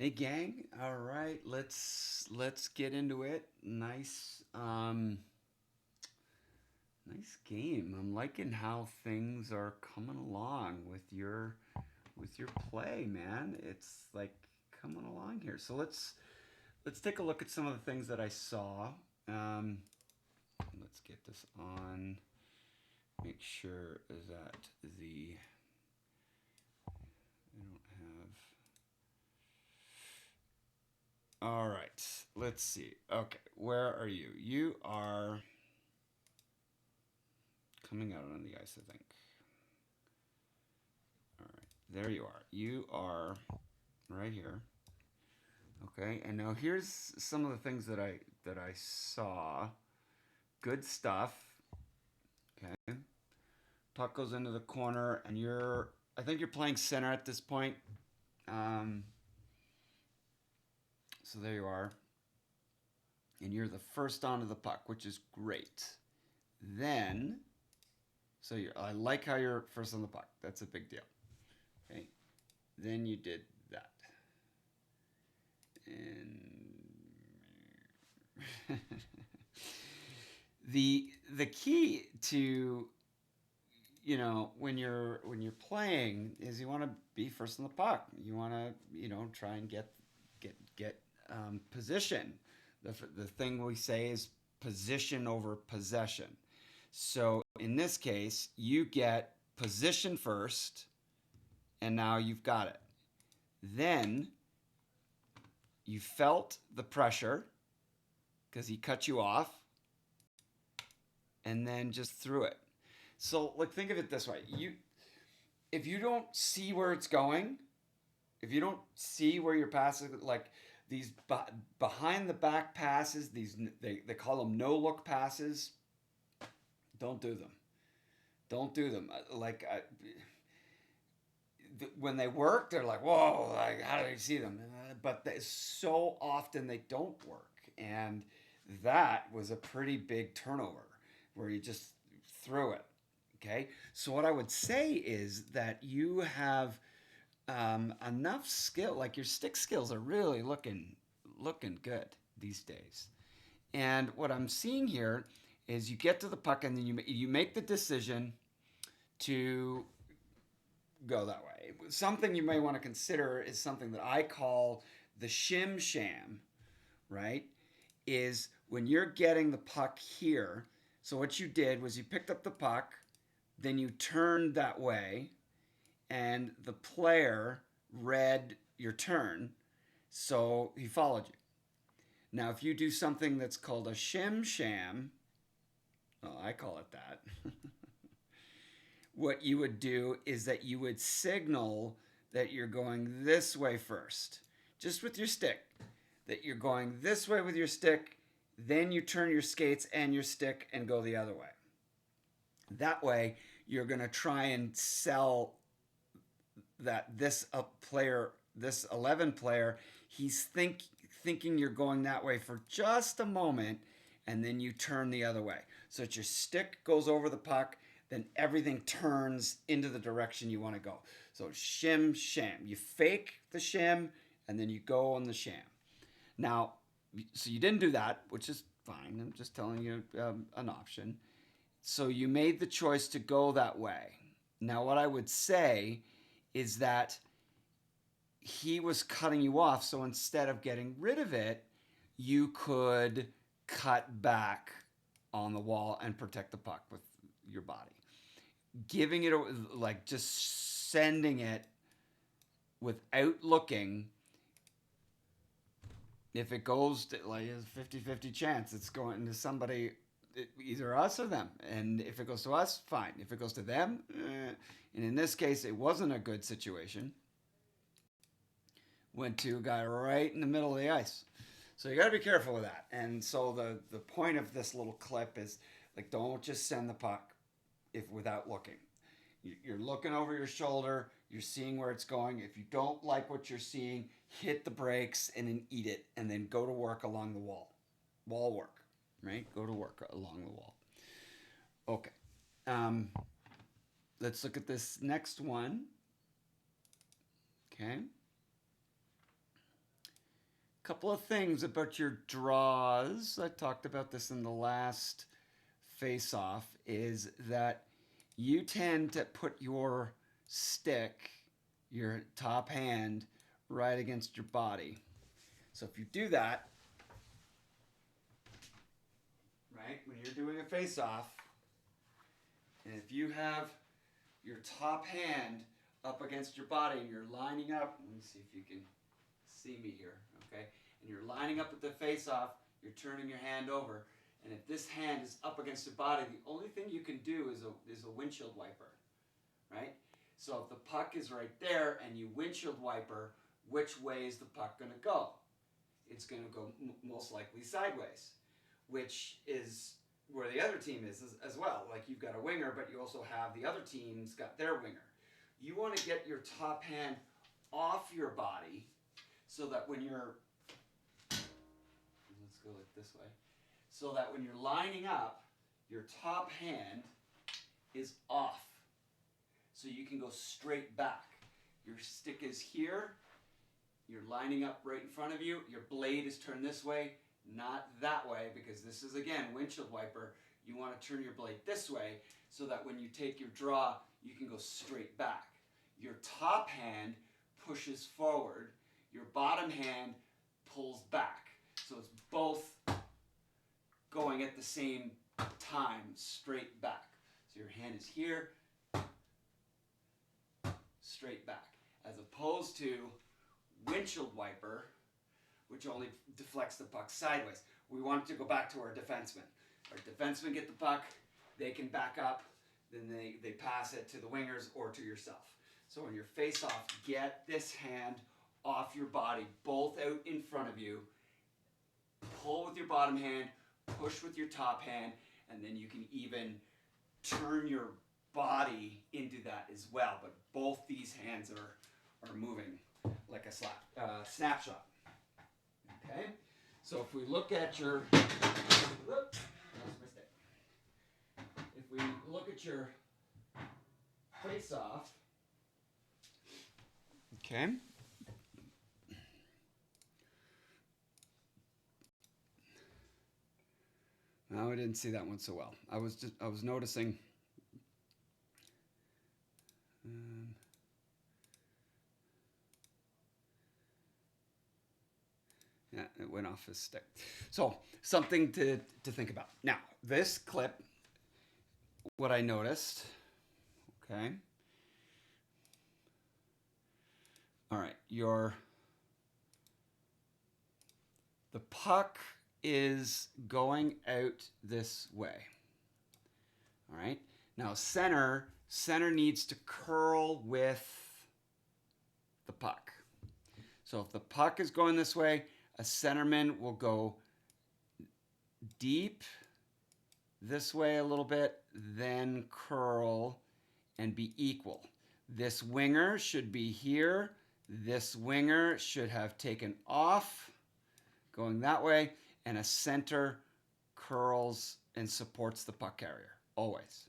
Hey gang, all right, let's get into it. Nice game. I'm liking how things are coming along with your play, man. It's like coming along here. So let's take a look at some of the things that I saw. Um, let's get this on. Make sure that the I don't have. All right, let's see. Okay, where are you? You are coming out on the ice, I think. All right, there you are. You are right here. Okay, and now here's some of the things that I saw. Good stuff. Okay, puck goes into the corner, and you're. I think you're playing center at this point. Um, so there you are, and you're the first onto the puck, which is great. Then, I like how you're first on the puck. That's a big deal. Okay, then you did that, and the key to when you're playing is you want to be first on the puck. You want to try and get position. The thing we say is position over possession. So in this case, you get position first, and now you've got it. Then you felt the pressure because he cut you off, and then just threw it. So like think of it this way: if you don't see where it's going, if you don't see where your passes, like these behind the back passes, they call them no look passes. Don't do them. Don't do them. When they work, they're like, whoa, like how do you see them? But so often they don't work, and that was a pretty big turnover where you just threw it. Okay, so what I would say is that you have enough skill. Like your stick skills are really looking good these days. And what I'm seeing here is you get to the puck and then you make the decision to go that way. Something you may want to consider is something that I call the shim sham, right? Is when you're getting the puck here. So what you did was you picked up the puck, then you turned that way, and the player read your turn, so he followed you. Now, if you do something that's called a shim sham, well, I call it that, what you would do is that you would signal that you're going this way first, just with your stick, that you're going this way with your stick, then you turn your skates and your stick and go the other way. That way, you're going to try and sell that this 11 player, thinking you're going that way for just a moment, and then you turn the other way. So that your stick goes over the puck, then everything turns into the direction you want to go. So shim sham. You fake the shim, and then you go on the sham. Now, so you didn't do that, which is fine. I'm just telling you an option. So you made the choice to go that way. Now, what I would say is that he was cutting you off. So instead of getting rid of it, you could cut back on the wall and protect the puck with your body. Giving it, like just sending it without looking, if it goes to like a 50-50 chance, it's going to somebody, either us or them. And if it goes to us, fine. If it goes to them, and in this case, it wasn't a good situation. Went to a guy right in the middle of the ice. So you got to be careful with that. And so the point of this little clip is like don't just send the puck if without looking. You're looking over your shoulder. You're seeing where it's going. If you don't like what you're seeing, hit the brakes and then eat it, and then go to work along the wall. Wall work, right? Go to work along the wall. Okay. Um, let's look at this next one. Okay. couple of things about your draws. I talked about this in the last face off, is that you tend to put your stick, your top hand, right against your body. So if you do that, right, when you're doing a face off, and if you have your top hand up against your body and you're lining up, let me see if you can see me here, okay? And you're lining up at the face off, you're turning your hand over, and if this hand is up against the body, the only thing you can do is a windshield wiper, right? So if the puck is right there and you windshield wiper, which way is the puck going to go? It's going to go most likely sideways, which is where the other team is as well. Like you've got a winger, but you also have the other team's got their winger. You want to get your top hand off your body so that when you're, let's go like this way, so that when you're lining up, your top hand is off. So you can go straight back. Your stick is here, you're lining up right in front of you, your blade is turned this way, not that way, because this is, again, windshield wiper. You want to turn your blade this way so that when you take your draw, you can go straight back. Your top hand pushes forward, your bottom hand pulls back. So it's both going at the same time, straight back. So your hand is here, straight back, as opposed to windshield wiper, which only deflects the puck sideways. We want it to go back to our defensemen. Our defensemen get the puck, they can back up, then they pass it to the wingers or to yourself. So on your face-off, get this hand off your body, both out in front of you. Pull with your bottom hand, push with your top hand, and then you can even turn your body into that as well. But both these hands are moving like a snapshot. Okay? So if we look at your, whoops, lost my stick. If we look at your face-off, okay? No, I didn't see that one so well. I was noticing. Yeah, it went off his stick. So something to think about. Now, this clip, what I noticed, okay. All right, the puck is going out this way. All right. Now center needs to curl with the puck. So if the puck is going this way, a centerman will go deep this way a little bit, then curl and be equal. This winger should be here. This winger should have taken off, going that way, and a center curls and supports the puck carrier, always.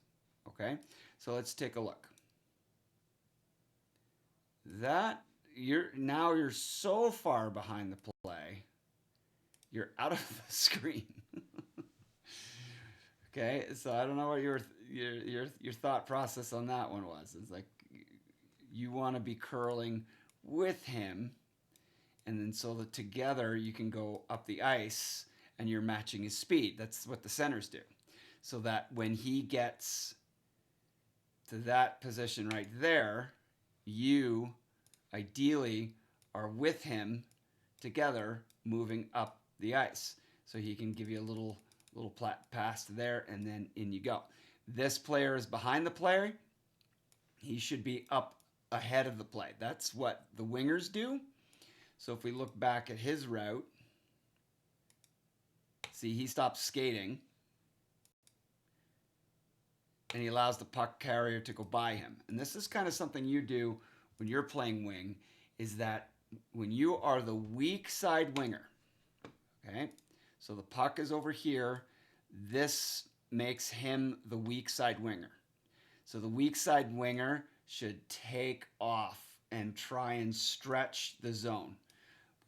Okay? So let's take a look. You're so far behind the play, you're out of the screen. Okay, so I don't know what your thought process on that one was. It's like you want to be curling with him, and then so that together you can go up the ice and you're matching his speed. That's what the centers do. So that when he gets to that position right there, you ideally are with him together moving up the ice. So he can give you a little pass there, and then in you go. This player is behind the player. He should be up ahead of the play. That's what the wingers do. So if we look back at his route, see, he stops skating and he allows the puck carrier to go by him. And this is kind of something you do when you're playing wing, is that when you are the weak side winger, okay, so the puck is over here, this makes him the weak side winger. So the weak side winger should take off and try and stretch the zone.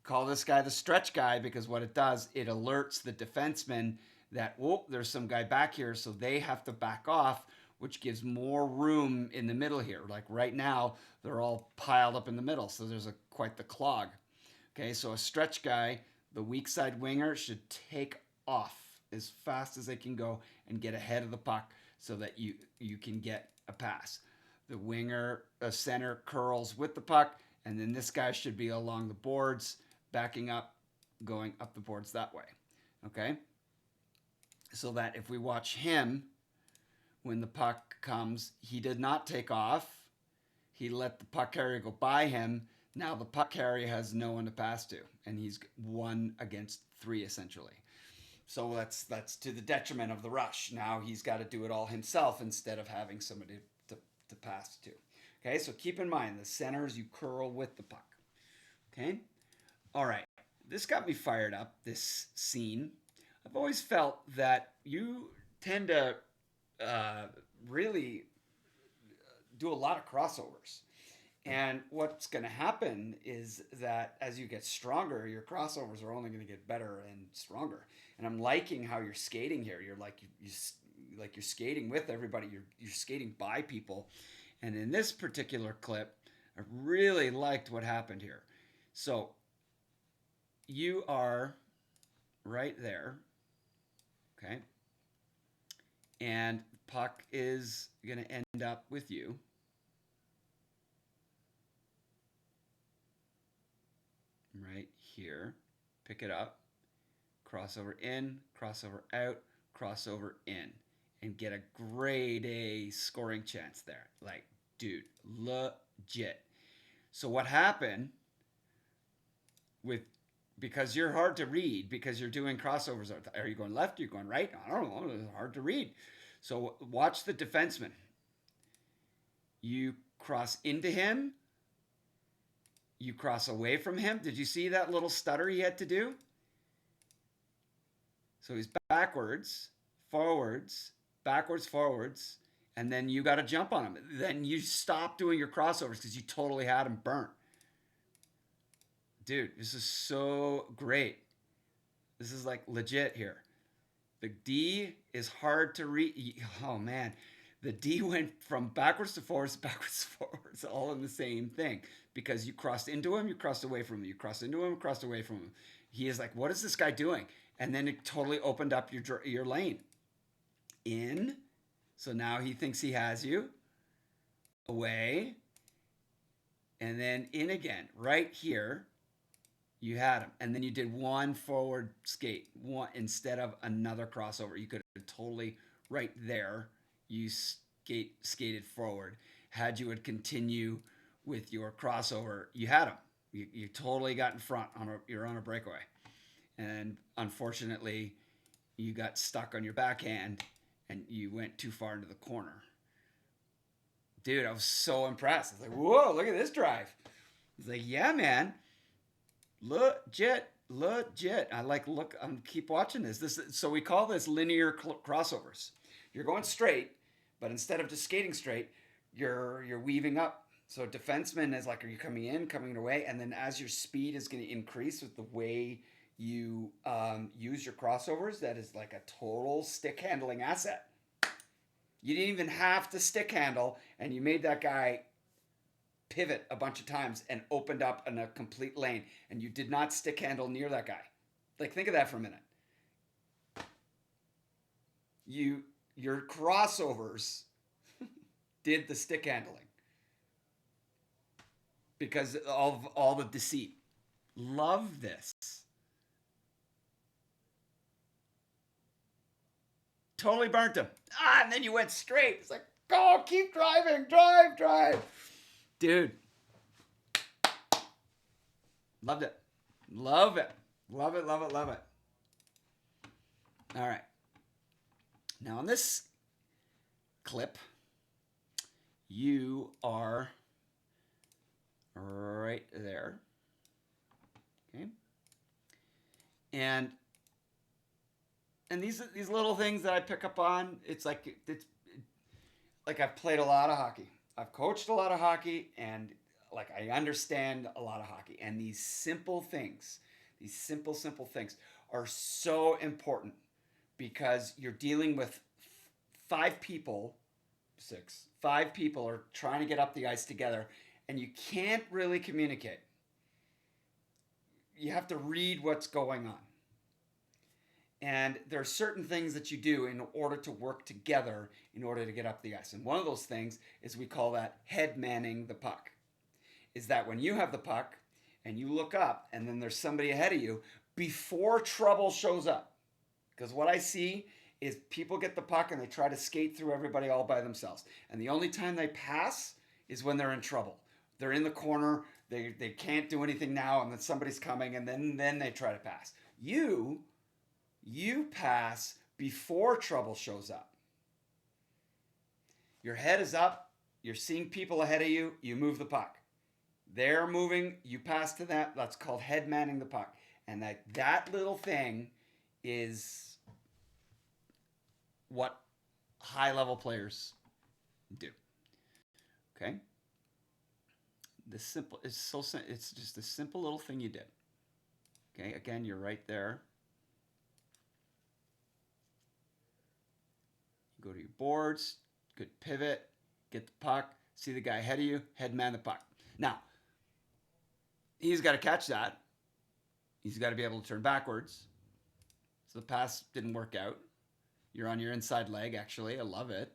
call this guy the stretch guy because what it does, it alerts the defenseman that, oh, there's some guy back here, so they have to back off, which gives more room in the middle here. Like right now, they're all piled up in the middle, so there's quite the clog. Okay, so a stretch guy, the weak side winger, should take off as fast as they can go and get ahead of the puck so that you can get a pass. The winger, center curls with the puck, and then this guy should be along the boards, backing up, going up the boards that way. Okay? So that if we watch him, when the puck comes, he did not take off. He let the puck carrier go by him. Now the puck carrier has no one to pass to, and he's 1 against 3 essentially. So that's to the detriment of the rush. Now he's got to do it all himself instead of having somebody to pass to. Okay, so keep in mind the centers, you curl with the puck. Okay, all right. This got me fired up, this scene. I've always felt that you tend to really do a lot of crossovers. And what's going to happen is that as you get stronger, your crossovers are only going to get better and stronger. And I'm liking how you're skating here. You're like you're skating with everybody. You're skating by people. And in this particular clip, I really liked what happened here. So you are right there, okay? And puck is going to end up with you. Right here, pick it up, crossover in, crossover out, crossover in, and get a grade A scoring chance there. Like, dude, legit. So what happened because you're hard to read because you're doing crossovers. Are you going left? Are you going right? I don't know. It's hard to read. So watch the defenseman. You cross into him. You cross away from him. Did you see that little stutter he had to do? So he's backwards, forwards, backwards, forwards, and then you got to jump on him. Then you stop doing your crossovers because you totally had him burnt. Dude, this is so great. This is like legit here. The D is hard to read. Oh, man. The D went from backwards to forwards, all in the same thing. Because you crossed into him, you crossed away from him. You crossed into him, crossed away from him. He is like, what is this guy doing? And then it totally opened up your lane. In. So now he thinks he has you. Away. And then in again. Right here. You had him. And then you did one forward skate. One instead of another crossover. You could have totally right there. You skated forward. Had you would continue with your crossover, you had him. You totally got in front. You're on a breakaway. And unfortunately, you got stuck on your backhand and you went too far into the corner. Dude, I was so impressed. I was like, whoa, look at this drive. He's like, yeah, man. Legit. Keep watching this. So we call this linear crossovers. You're going straight, but instead of just skating straight, you're weaving up. So defenseman is like, are you coming in, coming away? And then as your speed is going to increase with the way you use your crossovers, that is like a total stick handling asset. You didn't even have to stick handle, and you made that guy pivot a bunch of times and opened up in a complete lane, and you did not stick handle near that guy. Like, think of that for a minute. Your crossovers did the stick handling because of all the deceit. Love this. Totally burnt him. And then you went straight. It's like, go, keep driving, drive. Dude. Loved it. Love it. All right. Now on this clip, you are right there. Okay. And these little things that I pick up on, it's like I've played a lot of hockey. I've coached a lot of hockey, and like I understand a lot of hockey, and these simple things, these simple things are so important because you're dealing with five people, five people are trying to get up the ice together, and you can't really communicate. You have to read what's going on. And there are certain things that you do in order to work together in order to get up the ice. And one of those things is we call that head manning the puck. Is that when you have the puck and you look up and then there's somebody ahead of you before trouble shows up. Because what I see is people get the puck and they try to skate through everybody all by themselves. And the only time they pass is when they're in trouble. They're in the corner, they can't do anything now, and then somebody's coming, and then they try to pass. You pass before trouble shows up. Your head is up, you're seeing people ahead of you, you move the puck. They're moving, you pass to that. That's called head manning the puck. And that little thing is what high-level players do. Okay? It's just a simple little thing you did. Okay, again, you're right there. You go to your boards, good pivot, get the puck, see the guy ahead of you, head man the puck. Now, he's got to catch that. He's got to be able to turn backwards. So the pass didn't work out. You're on your inside leg, actually. I love it.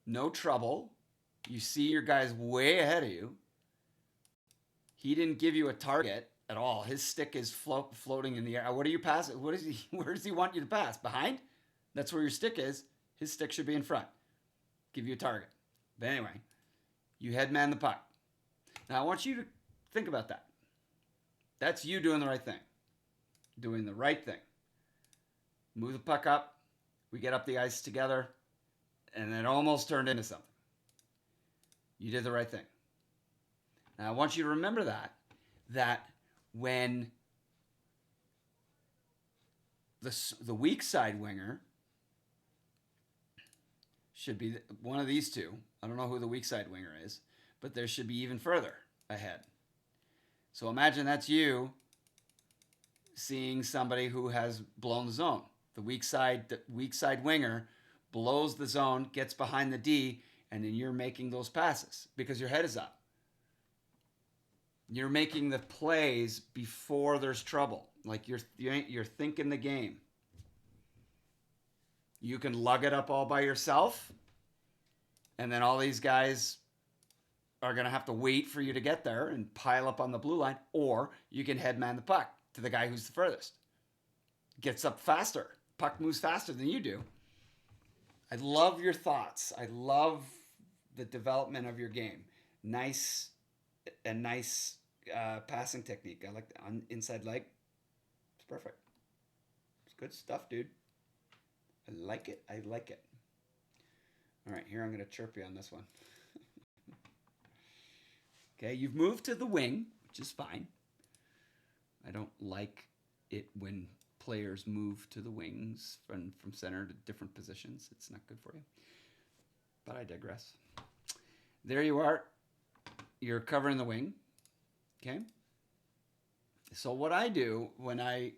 No trouble. You see your guy's way ahead of you. He didn't give you a target at all. His stick is floating in the air. What are you passing? Where does he want you to pass? Behind? That's where your stick is. His stick should be in front. Give you a target. But anyway, you head man the puck. Now I want you to think about that. That's you doing the right thing. Doing the right thing. Move the puck up. We get up the ice together. And it almost turned into something. You did the right thing. Now, I want you to remember that when the weak side winger should be one of these two. I don't know who the weak side winger is, but there should be even further ahead. So imagine that's you seeing somebody who has blown the zone. The weak side winger blows the zone, gets behind the D, and then you're making those passes because your head is up. You're making the plays before there's trouble. Like you're thinking the game. You can lug it up all by yourself, and then all these guys are going to have to wait for you to get there and pile up on the blue line, or you can headman the puck to the guy who's the furthest. Gets up faster. Puck moves faster than you do. I love your thoughts. I love the development of your game. Nice passing technique. I like the inside leg. It's perfect. It's good stuff, dude. I like it. All right, here I'm going to chirp you on this one. Okay, you've moved to the wing, which is fine. I don't like it when players move to the wings from center to different positions. It's not good for you. But I digress. There you are. You're covering the wing. Okay? So what I do when I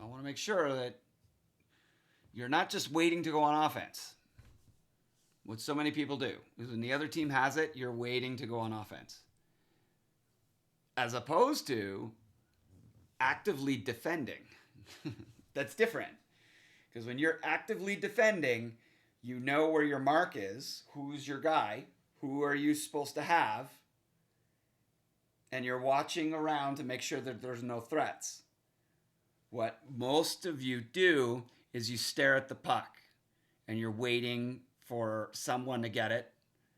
want to make sure that you're not just waiting to go on offense. What so many people do is when the other team has it, you're waiting to go on offense. As opposed to actively defending. That's different. Because when you're actively defending, you know where your mark is, who's your guy, who are you supposed to have, and you're watching around to make sure that there's no threats. What most of you do is you stare at the puck, and you're waiting for someone to get it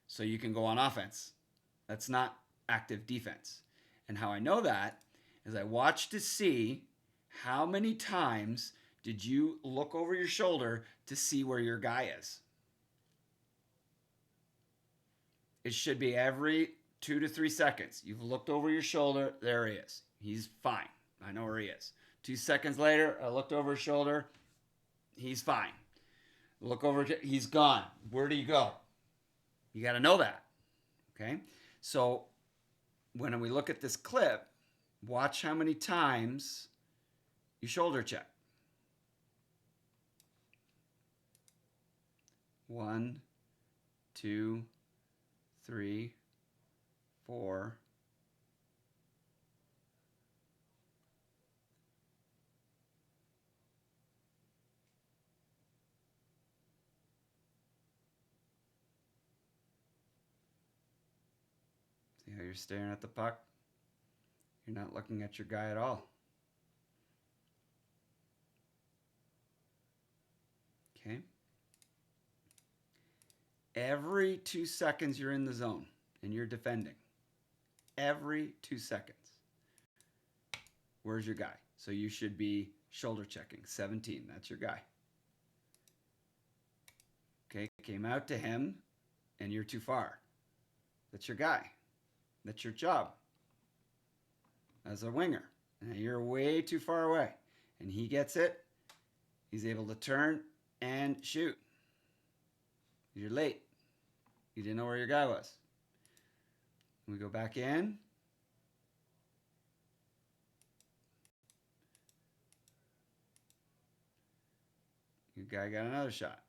so you can go on offense. That's not active defense. And how I know that is I watch to see how many times did you look over your shoulder to see where your guy is. It should be every 2 to 3 seconds. You've looked over your shoulder. There he is. He's fine. I know where he is. 2 seconds later, I looked over his shoulder. He's fine. Look over. He's gone. Where do you go? You got to know that. Okay. So when we look at this clip, watch how many times you shoulder check. 1, 2, 3, 4. See how you're staring at the puck? You're not looking at your guy at all. Okay. Every 2 seconds you're in the zone and you're defending. Every 2 seconds. Where's your guy? So you should be shoulder checking. 17, that's your guy. Okay, came out to him and you're too far. That's your guy. That's your job as a winger. And you're way too far away. And he gets it. He's able to turn and shoot. You're late. You didn't know where your guy was. We go back in. Your guy got another shot.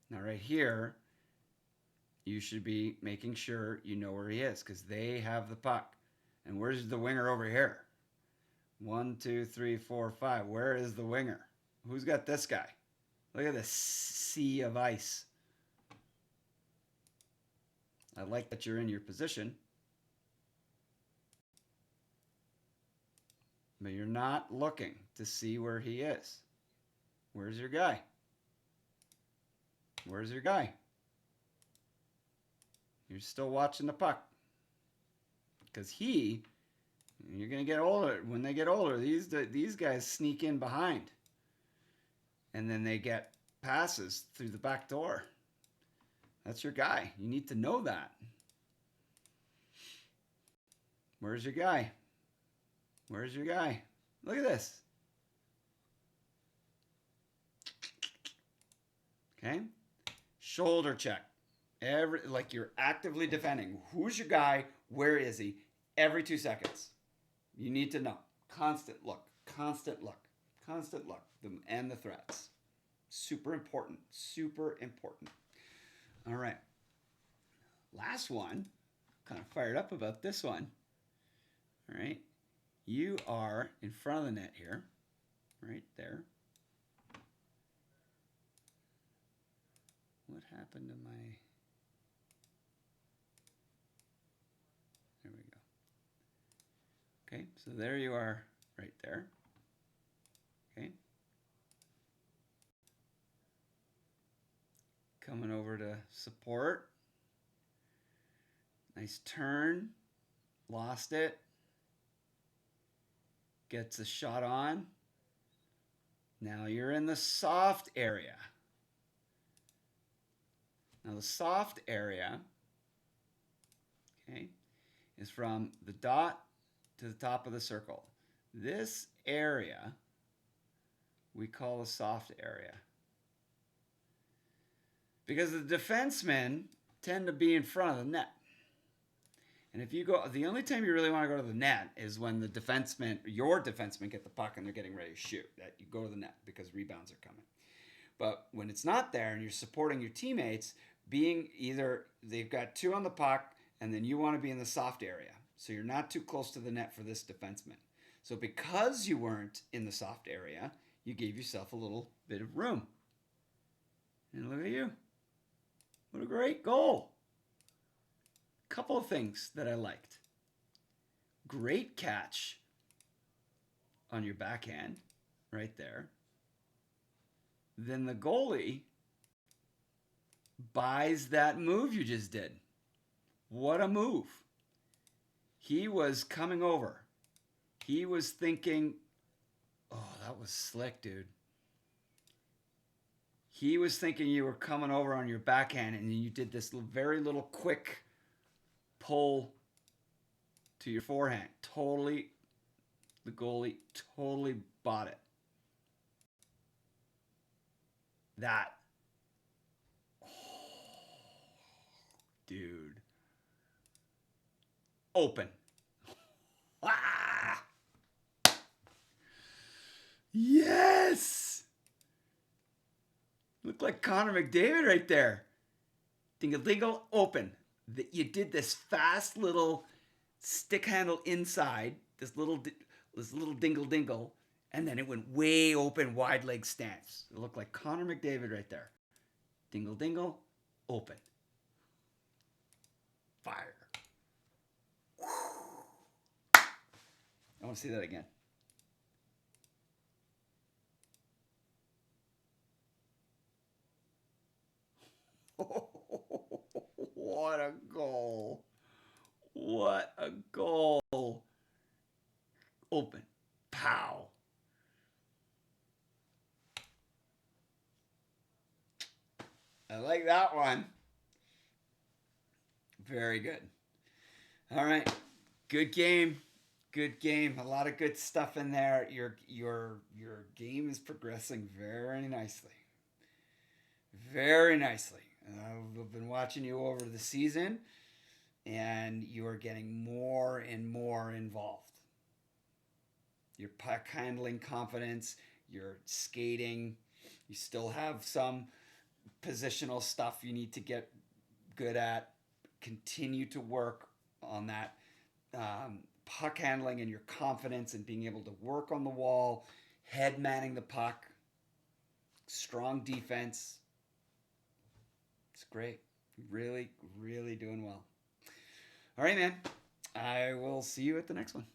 Now right here, you should be making sure you know where he is because they have the puck. And where's the winger over here? 1, 2, 3, 4, 5. Where is the winger? Who's got this guy? Look at this sea of ice. I like that you're in your position. But you're not looking to see where he is. Where's your guy? Where's your guy? You're still watching the puck. Because you're going to get older. When they get older, these guys sneak in behind. And then they get passes through the back door. That's your guy. You need to know that. Where's your guy? Where's your guy? Look at this. Okay? Shoulder check. Like you're actively defending. Who's your guy? Where is he? Every 2 seconds. You need to know. Constant look. Constant look. Constant look. And the threats. Super important. Super important. All right. Last one. Kind of fired up about this one. All right. You are in front of the net here. Right there. What happened to my... There we go. Okay, so there you are right there. Okay. Coming over to support. Nice turn. Lost it. Gets a shot on. Now you're in the soft area. Now the soft area, okay, is from the dot to the top of the circle. This area we call the soft area. Because the defensemen tend to be in front of the net. And if you go, the only time you really want to go to the net is when the defenseman, your defensemen get the puck and they're getting ready to shoot. That you go to the net because rebounds are coming. But when it's not there and you're supporting your teammates, being either they've got two on the puck and then you want to be in the soft area. So you're not too close to the net for this defenseman. So because you weren't in the soft area, you gave yourself a little bit of room. And look at you. What a great goal. Couple of things that I liked. Great catch on your backhand right there. Then the goalie buys that move you just did. What a move. He was coming over. He was thinking, oh, that was slick, dude. He was thinking you were coming over on your backhand and you did this very little quick pull to your forehand. Totally, the goalie totally bought it. That dude. Open. Ah! Yes! Look like Connor McDavid right there. Dingle dingle, open. You did this fast little stick handle inside, this little dingle dingle, and then it went way open, wide leg stance. It looked like Connor McDavid right there. Dingle dingle, open. Fire. I want to see that again. What a goal. What a goal. Open. Pow. I like that one. Very good. All right. Good game. Good game. A lot of good stuff in there. Your game is progressing very nicely. Very nicely. I've been watching you over the season, and you are getting more and more involved. Your puck handling confidence, your skating, you still have some positional stuff you need to get good at. Continue to work on that puck handling and your confidence and being able to work on the wall, head manning the puck, strong defense. It's great. Really, really doing well. All right, man. I will see you at the next one.